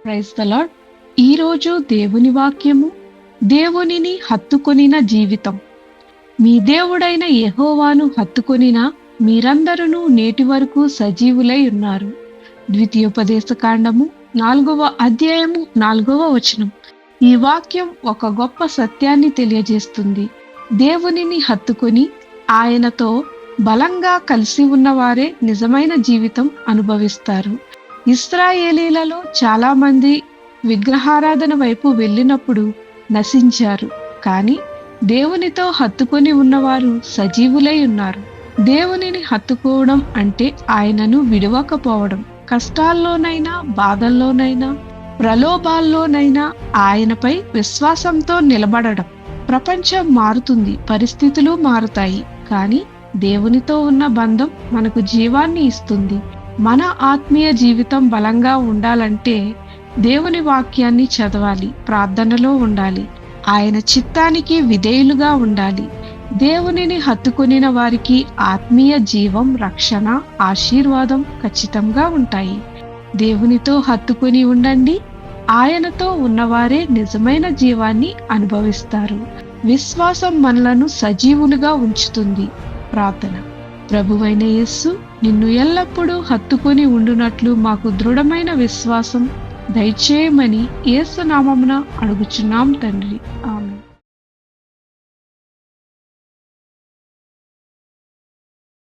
Praise the lord. ఈరోజు దేవుని వాక్యము, దేవునిని హత్తుకొనిన జీవితం. మీ దేవుడైన యెహోవాను హత్తుకొనిన మీరందరూ నేటి వరకు సజీవులై ఉన్నారు. ద్వితీయోపదేశకాండము 4వ అధ్యాయము 4వ వచనం. ఈ వాక్యం ఒక గొప్ప సత్యాన్ని తెలియజేస్తుంది. దేవునిని హత్తుకొని ఆయనతో బలంగా కలిసి ఉన్నవారే నిజమైన జీవితం అనుభవిస్తారు. ఇశ్రాయేలీలలో చాలా మంది విగ్రహారాధన వైపు వెళ్ళినప్పుడు నశించారు. కానీ దేవునితో హత్తుకొని ఉన్నవారు సజీవులై ఉన్నారు. దేవునిని హత్తుకోవడం అంటే ఆయనను విడవకపోవడం. కష్టాల్లోనైనా, బాధల్లోనైనా, ప్రలోభాల్లోనైనా ఆయనపై విశ్వాసంతో నిలబడడం. ప్రపంచం మారుతుంది, పరిస్థితులు మారుతాయి, కానీ దేవునితో ఉన్న బంధం మనకు జీవాన్ని ఇస్తుంది. మన ఆత్మీయ జీవితం బలంగా ఉండాలంటే దేవుని వాక్యాన్ని చదవాలి, ప్రార్థనలో ఉండాలి, ఆయన చిత్తానికి విధేయులుగా ఉండాలి. దేవునిని హత్తుకొనిన వారికి ఆత్మీయ జీవం, రక్షణ, ఆశీర్వాదం ఖచ్చితంగా ఉంటాయి. దేవునితో హత్తుకొని ఉండండి. ఆయనతో ఉన్నవారే నిజమైన జీవాన్ని అనుభవిస్తారు. విశ్వాసం మనలను సజీవులుగా ఉంచుతుంది. ప్రార్థన. ప్రభువైన యేసు, నిన్ను ఎల్లప్పుడూ హత్తుకొని ఉండునట్లు మాకు దృఢమైన విశ్వాసం దయచేయమని యేసు నామమున అడుగుచున్నాం తండ్రి.